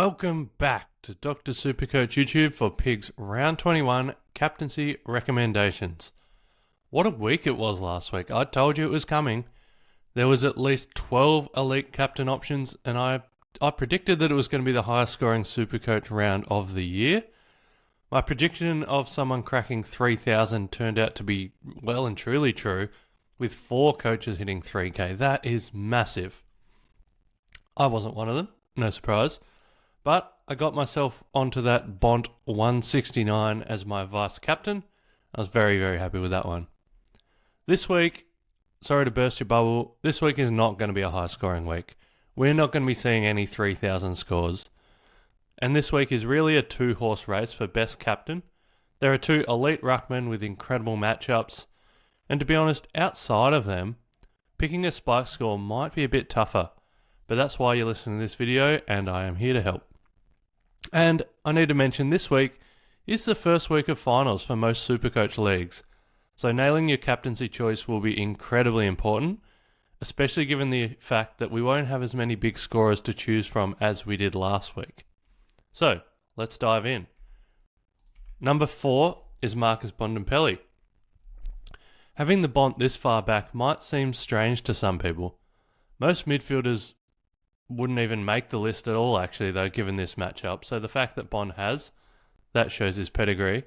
Welcome back to Dr. Supercoach YouTube for Pigs Round 21 Captaincy Recommendations. What a week it was last week. I told you it was coming. There was at least 12 elite captain options, and I predicted that it was going to be the highest scoring Supercoach round of the year. My prediction of someone cracking 3,000 turned out to be well and truly true, with 4 coaches hitting 3K. That is massive. I wasn't one of them, no surprise. But I got myself onto that Bont 169 as my vice captain. I was very, very happy with that one. This week, sorry to burst your bubble, this week is not going to be a high scoring week. We're not going to be seeing any 3,000 scores. And this week is really a 2-horse race for best captain. There are 2 elite ruckmen with incredible matchups. And to be honest, outside of them, picking a spike score might be a bit tougher. But that's why you're listening to this video, and I am here to help. And I need to mention this week is the first week of finals for most Supercoach leagues. So nailing your captaincy choice will be incredibly important, especially given the fact that we won't have as many big scorers to choose from as we did last week. So, let's dive in. Number 4 is Marcus Bontempelli. Having the Bont this far back might seem strange to some people. Most midfielders wouldn't even make the list at all, actually, though, given this matchup. So the fact that Bont has, that shows his pedigree.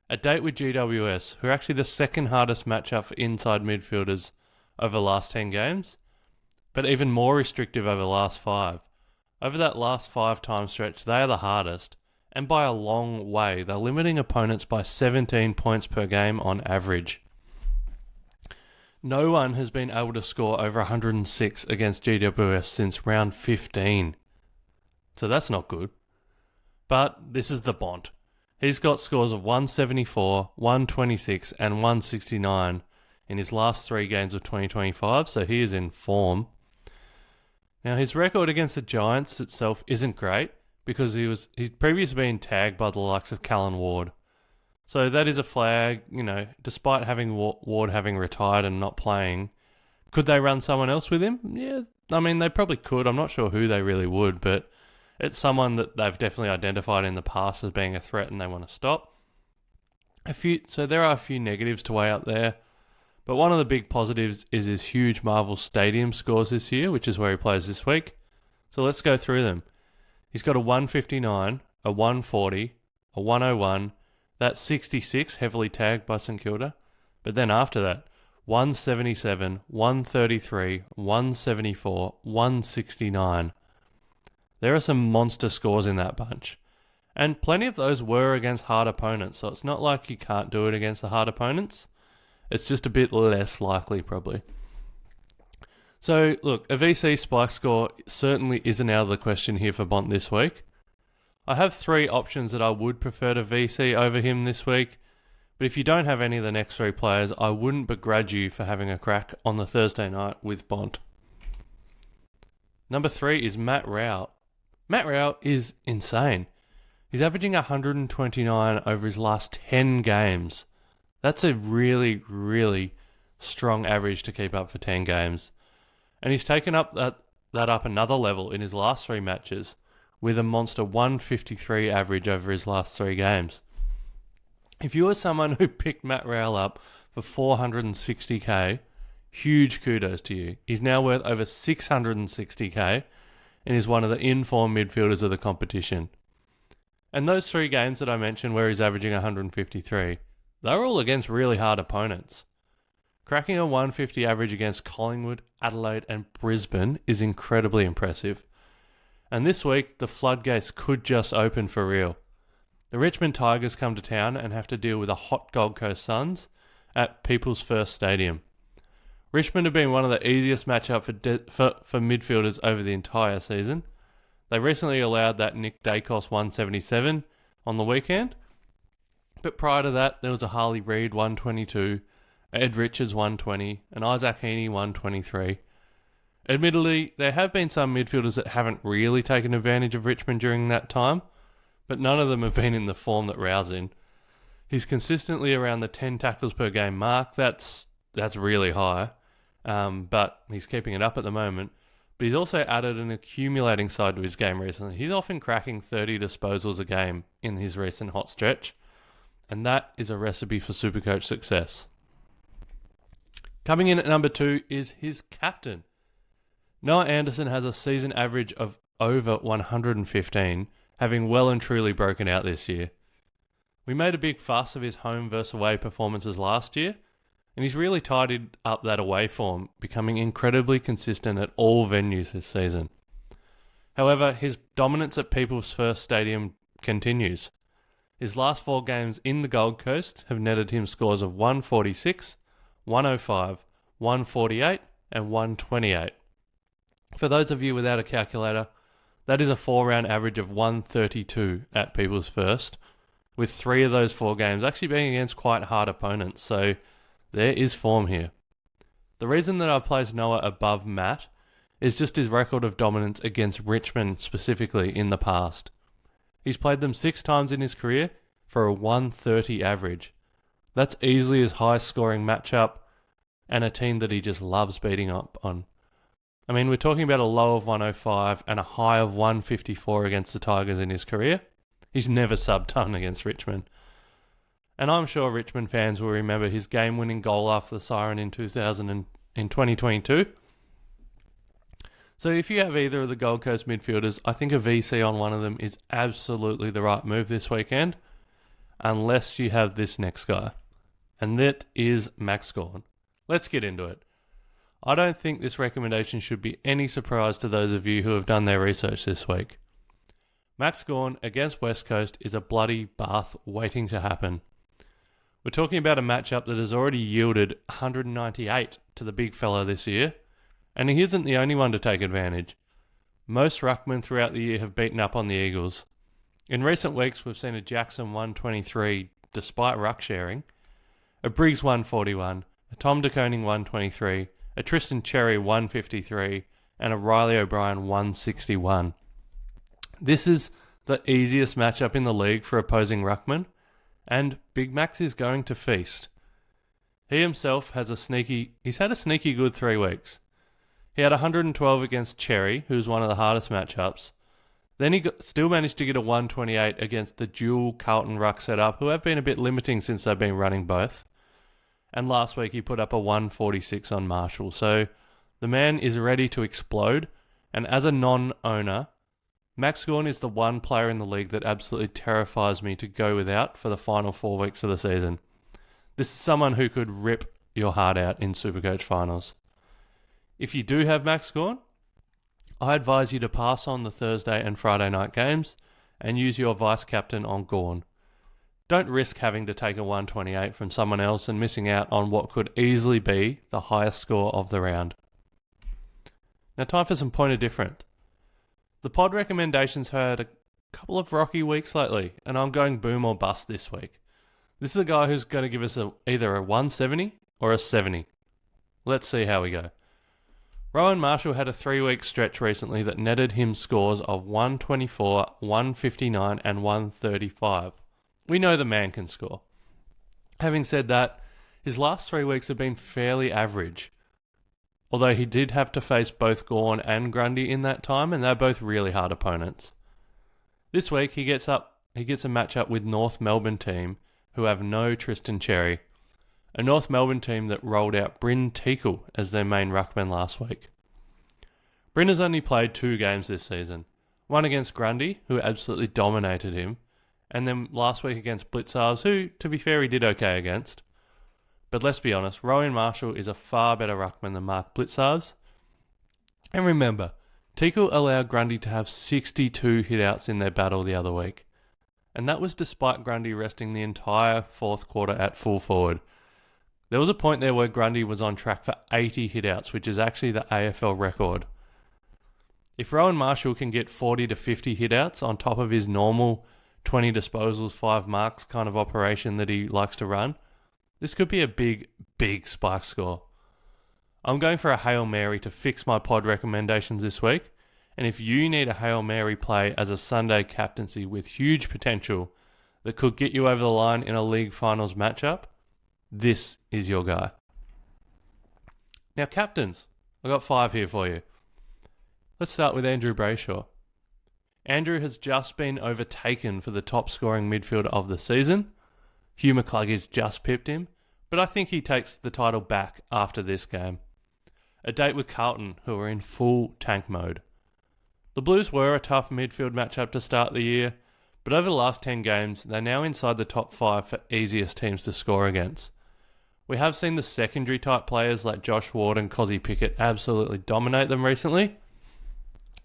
A date with GWS, who are actually the second hardest matchup for inside midfielders over the last 10 games, but even more restrictive over the last 5. Over that last 5 time stretch, they are the hardest, and by a long way. They're limiting opponents by 17 points per game on average. No one has been able to score over 106 against GWS since round 15. So that's not good. But this is the Bont. He's got scores of 174, 126 and 169 in his last 3 games of 2025, so he is in form. Now his record against the Giants itself isn't great because he's previously been tagged by the likes of Callan Ward. So that is a flag, despite having Ward having retired and not playing. Could they run someone else with him? Yeah, I mean, they probably could. I'm not sure who they really would, but it's someone that they've definitely identified in the past as being a threat and they want to stop. So there are a few negatives to weigh up there, but one of the big positives is his huge Marvel Stadium scores this year, which is where he plays this week. So let's go through them. He's got a 159, a 140, a 101, that's 66, heavily tagged by St Kilda. But then after that, 177, 133, 174, 169. There are some monster scores in that bunch. And plenty of those were against hard opponents, so it's not like you can't do it against the hard opponents. It's just a bit less likely, probably. So, look, a VC spike score certainly isn't out of the question here for Bont this week. I have 3 options that I would prefer to VC over him this week, but if you don't have any of the next 3 players, I wouldn't begrudge you for having a crack on the Thursday night with Bont. Number 3 is Matt Rowell. Matt Rowell is insane. He's averaging 129 over his last 10 games. That's a really, really strong average to keep up for 10 games. And he's taken up that up another level in his last 3 matches, with a monster 153 average over his last 3 games. If you are someone who picked Matt Rowell up for 460k, huge kudos to you. He's now worth over 660k and is one of the in-form midfielders of the competition. And those 3 games that I mentioned where he's averaging 153, they're all against really hard opponents. Cracking a 150 average against Collingwood, Adelaide and Brisbane is incredibly impressive. And this week, the floodgates could just open for real. The Richmond Tigers come to town and have to deal with the hot Gold Coast Suns at People's First Stadium. Richmond have been one of the easiest matchups for midfielders over the entire season. They recently allowed that Nick Dacos 177 on the weekend. But prior to that, there was a Harley Reid 122, Ed Richards 120, and Isaac Heaney 123. Admittedly, there have been some midfielders that haven't really taken advantage of Richmond during that time, but none of them have been in the form that Rowell's in. He's consistently around the 10 tackles per game mark. That's really high, but he's keeping it up at the moment. but he's also added an accumulating side to his game recently. He's often cracking 30 disposals a game in his recent hot stretch, and that is a recipe for SuperCoach success. Coming in at number 2 is his captain. Noah Anderson has a season average of over 115, having well and truly broken out this year. We made a big fuss of his home versus away performances last year, and he's really tidied up that away form, becoming incredibly consistent at all venues this season. However, his dominance at People's First Stadium continues. His last 4 games in the Gold Coast have netted him scores of 146, 105, 148 and 128. For those of you without a calculator, that is a 4-round average of 132 at People's First, with 3 of those 4 games actually being against quite hard opponents, so there is form here. The reason that I've placed Noah above Matt is just his record of dominance against Richmond specifically in the past. He's played them 6 times in his career for a 130 average. That's easily his highest scoring matchup and a team that he just loves beating up on. I mean, we're talking about a low of 105 and a high of 154 against the Tigers in his career. He's never sub-done against Richmond. And I'm sure Richmond fans will remember his game-winning goal after the siren in 2022. So if you have either of the Gold Coast midfielders, I think a VC on one of them is absolutely the right move this weekend, unless you have this next guy. And that is Max Gawn. Let's get into it. I don't think this recommendation should be any surprise to those of you who have done their research this week. Max Gawn against West Coast is a bloody bath waiting to happen. We're talking about a matchup that has already yielded 198 to the big fella this year, and he isn't the only one to take advantage. Most ruckmen throughout the year have beaten up on the Eagles. In recent weeks, we've seen a Jackson 123 despite ruck sharing, a Briggs 141, a Tom De Koning 123, a Tristan Cherry 153, and a Riley O'Brien 161. This is the easiest matchup in the league for opposing ruckmen, and Big Max is going to feast. He himself has he's had a sneaky good 3 weeks. He had 112 against Cherry, who's one of the hardest matchups. Then he still managed to get a 128 against the dual Carlton ruck setup, who have been a bit limiting since they've been running both. And last week he put up a 146 on Marshall. So the man is ready to explode. And as a non-owner, Max Gawn is the one player in the league that absolutely terrifies me to go without for the final 4 weeks of the season. This is someone who could rip your heart out in SuperCoach finals. If you do have Max Gawn, I advise you to pass on the Thursday and Friday night games and use your vice captain on Gawn. Don't risk having to take a 128 from someone else and missing out on what could easily be the highest score of the round. Now, time for some point of difference. The pod recommendations had a couple of rocky weeks lately, and I'm going boom or bust this week. This is a guy who's going to give us either a 170 or a 70. Let's see how we go. Rowan Marshall had a 3-week stretch recently that netted him scores of 124, 159 and 135. We know the man can score. Having said that, his last 3 weeks have been fairly average. Although he did have to face both Gawn and Grundy in that time, and they're both really hard opponents. This week he gets a matchup with North Melbourne team who have no Tristan Cherry, a North Melbourne team that rolled out Bryn Teakle as their main ruckman last week. Bryn has only played 2 games this season, one against Grundy, who absolutely dominated him, and then last week against Blitzars, who, to be fair, he did okay against. But let's be honest, Rowan Marshall is a far better ruckman than Mark Blitzars. And remember, Teakle allowed Grundy to have 62 hitouts in their battle the other week. And that was despite Grundy resting the entire 4th quarter at full forward. There was a point there where Grundy was on track for 80 hitouts, which is actually the AFL record. If Rowan Marshall can get 40 to 50 hitouts on top of his normal 20 disposals, 5 marks kind of operation that he likes to run, this could be a big, big spike score. I'm going for a Hail Mary to fix my pod recommendations this week, and if you need a Hail Mary play as a Sunday captaincy with huge potential that could get you over the line in a league finals matchup, this is your guy. Now, captains, I've got 5 here for you. Let's start with Andrew Brayshaw. Andrew has just been overtaken for the top scoring midfielder of the season. Hugh McCluggage just pipped him, but I think he takes the title back after this game. A date with Carlton, who are in full tank mode. The Blues were a tough midfield matchup to start the year, but over the last 10 games, they're now inside the top 5 for easiest teams to score against. We have seen the secondary type players like Josh Ward and Cozzy Pickett absolutely dominate them recently,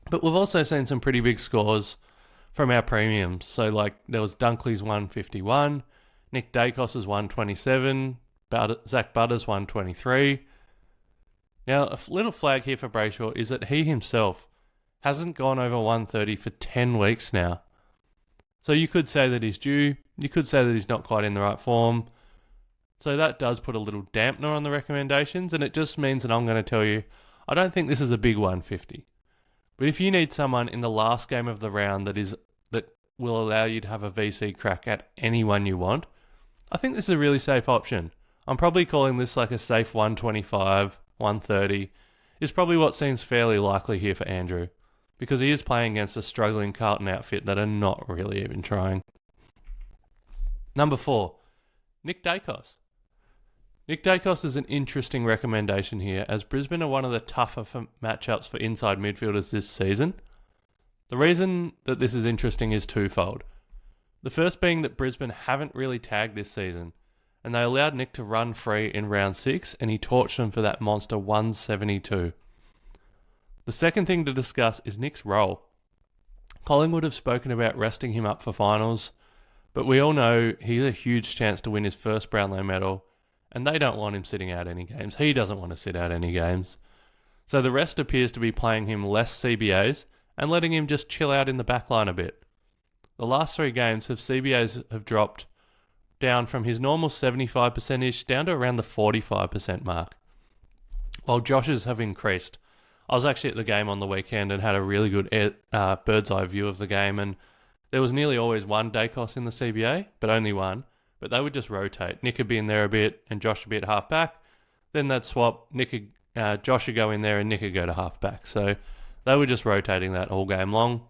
but we've also seen some pretty big scores from our premiums. So there was Dunkley's 151, Nick Dacos' 127, Zach Butters 123. Now, a little flag here for Brayshaw is that he himself hasn't gone over 130 for 10 weeks now. So you could say that he's due. You could say that he's not quite in the right form. So that does put a little dampener on the recommendations, and it just means that I'm going to tell you, I don't think this is a big 150. But if you need someone in the last game of the round that will allow you to have a VC crack at anyone you want, I think this is a really safe option. I'm probably calling this like a safe 125, 130, is probably what seems fairly likely here for Andrew, because he is playing against a struggling Carlton outfit that are not really even trying. Number 4, Nick Dacos. Nick Dacos is an interesting recommendation here, as Brisbane are one of the tougher matchups for inside midfielders this season. The reason that this is interesting is twofold. The first being that Brisbane haven't really tagged this season, and they allowed Nick to run free in round 6, and he torched them for that monster 172. The second thing to discuss is Nick's role. Collingwood have spoken about resting him up for finals, but we all know he's a huge chance to win his first Brownlow medal, and they don't want him sitting out any games. He doesn't want to sit out any games. So the rest appears to be playing him less CBAs and letting him just chill out in the back line a bit. The last 3 games CBAs have dropped down from his normal 75%-ish down to around the 45% mark, while Josh's have increased. I was actually at the game on the weekend and had a really good bird's eye view of the game, and there was nearly always one Dacos in the CBA, but only one. But they would just rotate. Nick would be in there a bit, and Josh would be at half back. Then they'd swap. Josh would go in there, and Nick would go to half back. So they were just rotating that all game long.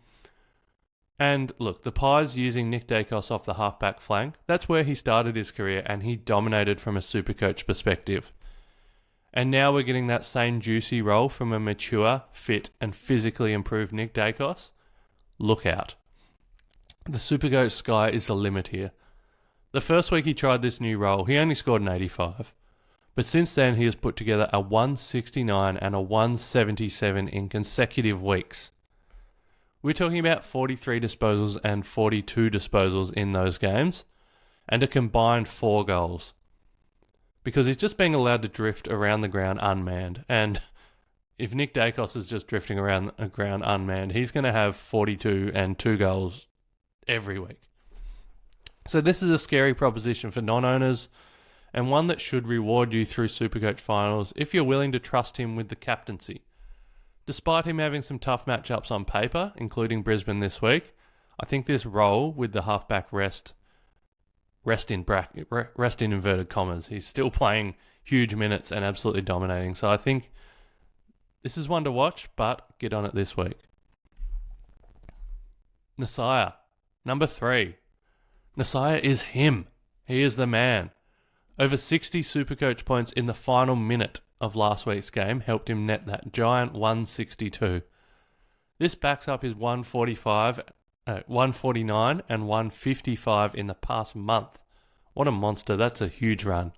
And look, the Pies using Nick Dacos off the half-back flank, that's where he started his career, and he dominated from a Supercoach perspective. And now we're getting that same juicy role from a mature, fit, and physically improved Nick Dacos. Look out. The Supercoach sky is the limit here. The first week he tried this new role, he only scored an 85. But since then, he has put together a 169 and a 177 in consecutive weeks. We're talking about 43 disposals and 42 disposals in those games, and a combined 4 goals. Because he's just being allowed to drift around the ground unmanned. And if Nick Dacos is just drifting around the ground unmanned, he's going to have 42 and 2 goals every week. So this is a scary proposition for non-owners, and one that should reward you through Supercoach finals if you're willing to trust him with the captaincy. Despite him having some tough matchups on paper, including Brisbane this week, I think this role with the halfback rest in inverted commas, he's still playing huge minutes and absolutely dominating. So I think this is one to watch, but get on it this week. Nasiah, number 3. Nasiah is him. He is the man. Over 60 Supercoach points in the final minute of last week's game helped him net that giant 162. This backs up his 149 and 155 in the past month. What a monster. That's a huge run.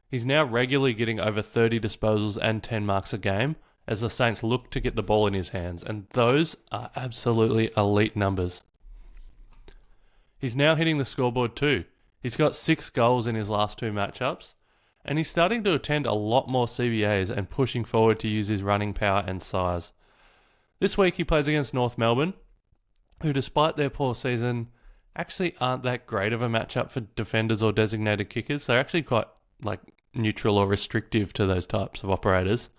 He's now regularly getting over 30 disposals and 10 marks a game as the Saints look to get the ball in his hands, and those are absolutely elite numbers. He's now hitting the scoreboard too. He's got 6 goals in his last 2 matchups, and he's starting to attend a lot more CBAs and pushing forward to use his running power and size. This week he plays against North Melbourne, who despite their poor season, actually aren't that great of a matchup for defenders or designated kickers. They're actually quite neutral or restrictive to those types of operators.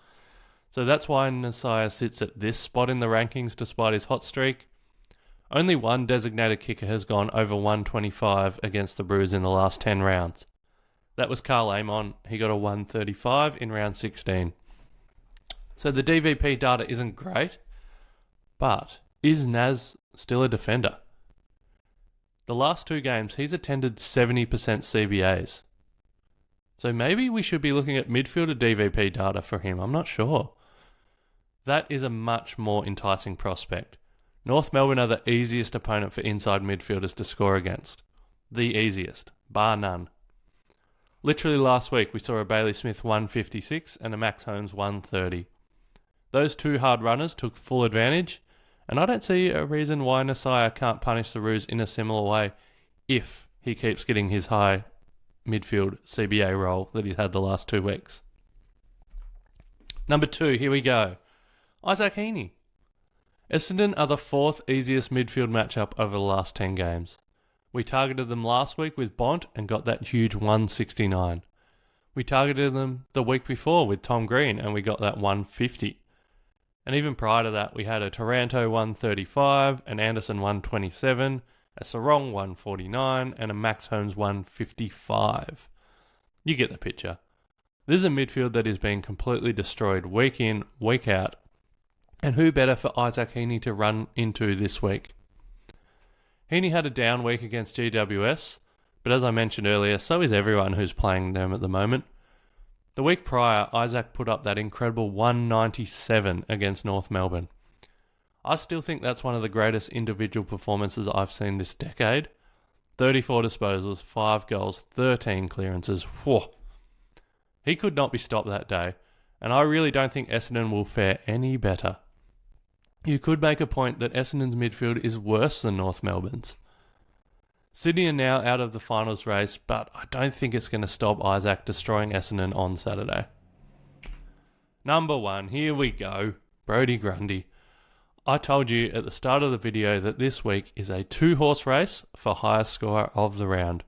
So that's why Nasiah sits at this spot in the rankings despite his hot streak. Only one designated kicker has gone over 125 against the Brews in the last 10 rounds. That was Carl Amon. He got a 135 in round 16. So the DVP data isn't great, but is Naz still a defender? The last 2 games, he's attended 70% CBAs. So maybe we should be looking at midfielder DVP data for him. I'm not sure. That is a much more enticing prospect. North Melbourne are the easiest opponent for inside midfielders to score against. The easiest, bar none. Literally last week, we saw a Bailey Smith 156 and a Max Holmes 130. Those 2 hard runners took full advantage, and I don't see a reason why Nasaya can't punish the Roos in a similar way if he keeps getting his high midfield CBA role that he's had the last 2 weeks. Number 2, here we go. Isaac Heaney. Essendon are the 4th easiest midfield matchup over the last 10 games. We targeted them last week with Bont and got that huge 169. We targeted them the week before with Tom Green and we got that 150. And even prior to that, we had a Taranto 135, an Anderson 127, a Sarong 149, and a Max Holmes 155. You get the picture. This is a midfield that is being completely destroyed week in, week out. And who better for Isaac Heaney to run into this week? Heaney had a down week against GWS, but as I mentioned earlier, so is everyone who's playing them at the moment. The week prior, Isaac put up that incredible 197 against North Melbourne. I still think that's one of the greatest individual performances I've seen this decade. 34 disposals, 5 goals, 13 clearances. Whoa. He could not be stopped that day, and I really don't think Essendon will fare any better. You could make a point that Essendon's midfield is worse than North Melbourne's. Sydney are now out of the finals race, but I don't think it's going to stop Isaac destroying Essendon on Saturday. Number 1, here we go. Brodie Grundy. I told you at the start of the video that this week is a 2-horse race for highest scorer of the round.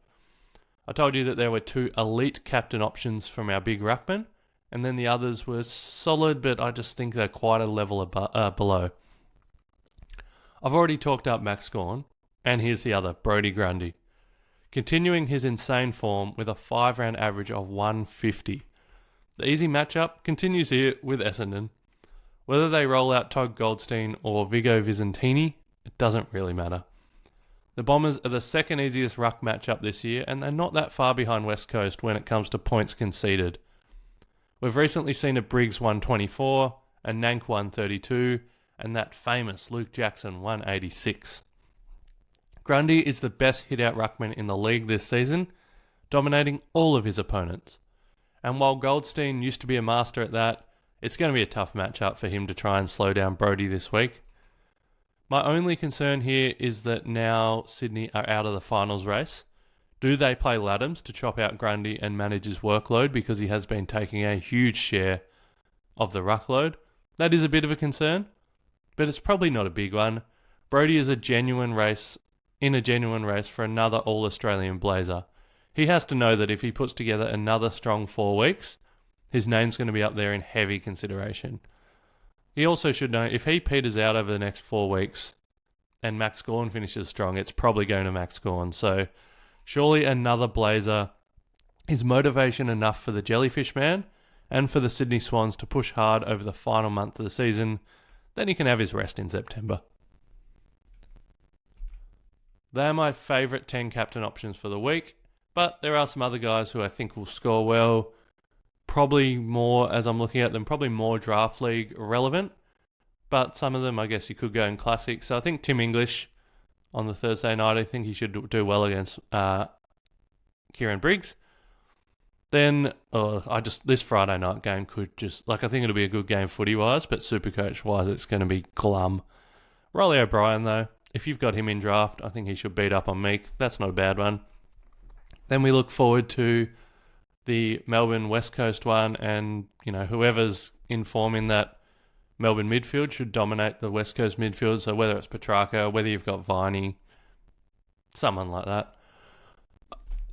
I told you that there were 2 elite captain options from our big ruckman, and then the others were solid, but I just think they're quite a level below. I've already talked up Max Gawn, and here's the other, Brodie Grundy. Continuing his insane form with a 5-round average of 150. The easy matchup continues here with Essendon. Whether they roll out Todd Goldstein or Vigo Vicentini, it doesn't really matter. The Bombers are the 2nd easiest ruck matchup this year, and they're not that far behind West Coast when it comes to points conceded. We've recently seen a Briggs 124, a Nank 132, and that famous Luke Jackson 186. Grundy is the best hit-out ruckman in the league this season, dominating all of his opponents. And while Goldstein used to be a master at that, it's going to be a tough matchup for him to try and slow down Brodie this week. My only concern here is that now Sydney are out of the finals race. Do they play Laddams to chop out Grundy and manage his workload because he has been taking a huge share of the ruckload? That is a bit of a concern, but it's probably not a big one. Brodie is in a genuine race for another All-Australian Blazer. He has to know that if he puts together another strong 4 weeks, his name's going to be up there in heavy consideration. He also should know if he peters out over the next 4 weeks and Max Gawn finishes strong, it's probably going to Max Gawn. So surely another Blazer is motivation enough for the Jellyfish Man and for the Sydney Swans to push hard over the final month of the season. Then he can have his rest in September. They are my favourite 10 captain options for the week, but there are some other guys who I think will score well. Probably more, as I'm looking at them, probably more draft league relevant, but some of them I guess you could go in classic. So I think Tim English on the Thursday night, I think he should do well against Kieran Briggs. Then this Friday night game could just, I think it'll be a good game footy-wise, but Supercoach-wise it's going to be glum. Riley O'Brien though, if you've got him in draft, I think he should beat up on Meek. That's not a bad one. Then we look forward to the Melbourne West Coast one, and whoever's in form in that Melbourne midfield should dominate the West Coast midfield. So whether it's Petrarca, whether you've got Viney, someone like that.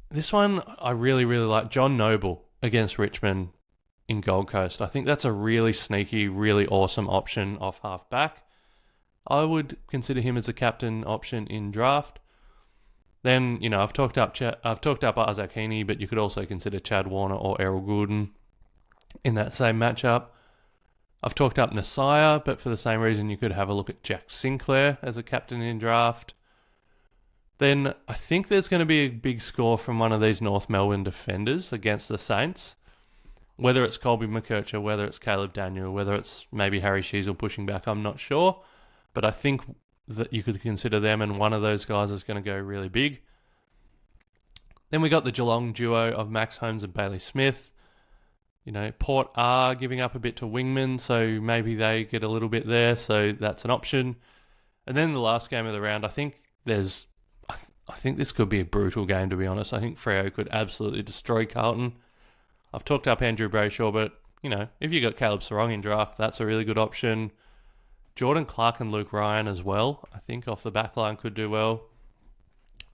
This one I really, really like. John Noble against Richmond in Gold Coast. I think that's a really sneaky, really awesome option off half back. I would consider him as a captain option in draft. Then, I've talked up Isaac Heaney, but you could also consider Chad Warner or Errol Goulden in that same matchup. I've talked up Nasiah, but for the same reason you could have a look at Jack Sinclair as a captain in draft. Then I think there's going to be a big score from one of these North Melbourne defenders against the Saints. Whether it's Colby McKercher, whether it's Caleb Daniel, whether it's maybe Harry Sheasel pushing back, I'm not sure. But I think that you could consider them, and one of those guys is going to go really big. Then we got the Geelong duo of Max Holmes and Bailey Smith. You know, Port are giving up a bit to Wingman, so maybe they get a little bit there, so that's an option. And then the last game of the round, I think this could be a brutal game, to be honest. I think Freo could absolutely destroy Carlton. I've talked up Andrew Brayshaw, but, you know, if you got Caleb Sarong in draft, that's a really good option. Jordan Clark and Luke Ryan as well, I think off the back line could do well.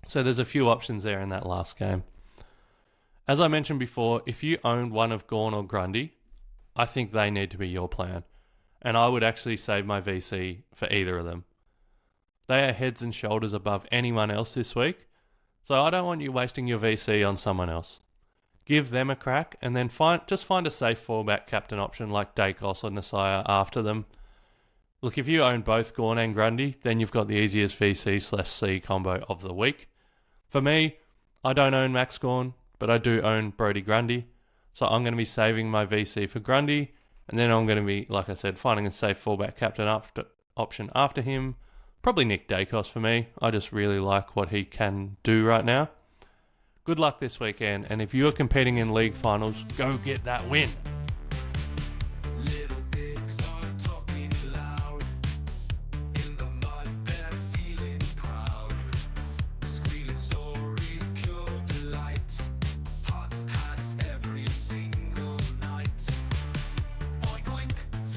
So there's a few options there in that last game. As I mentioned before, if you own one of Gawn or Grundy, I think they need to be your plan. And I would actually save my VC for either of them. They are heads and shoulders above anyone else this week, so I don't want you wasting your VC on someone else. Give them a crack, and then find a safe fallback captain option like Dacos or Nasiah after them. Look, if you own both Gawn and Grundy, then you've got the easiest VC/C combo of the week. For me, I don't own Max Gawn, but I do own Brodie Grundy, so I'm going to be saving my VC for Grundy, and then I'm going to be, like I said, finding a safe fallback captain option after him. Probably Nick Dacos for me. I just really like what he can do right now. Good luck this weekend, and if you are competing in league finals, go get that win.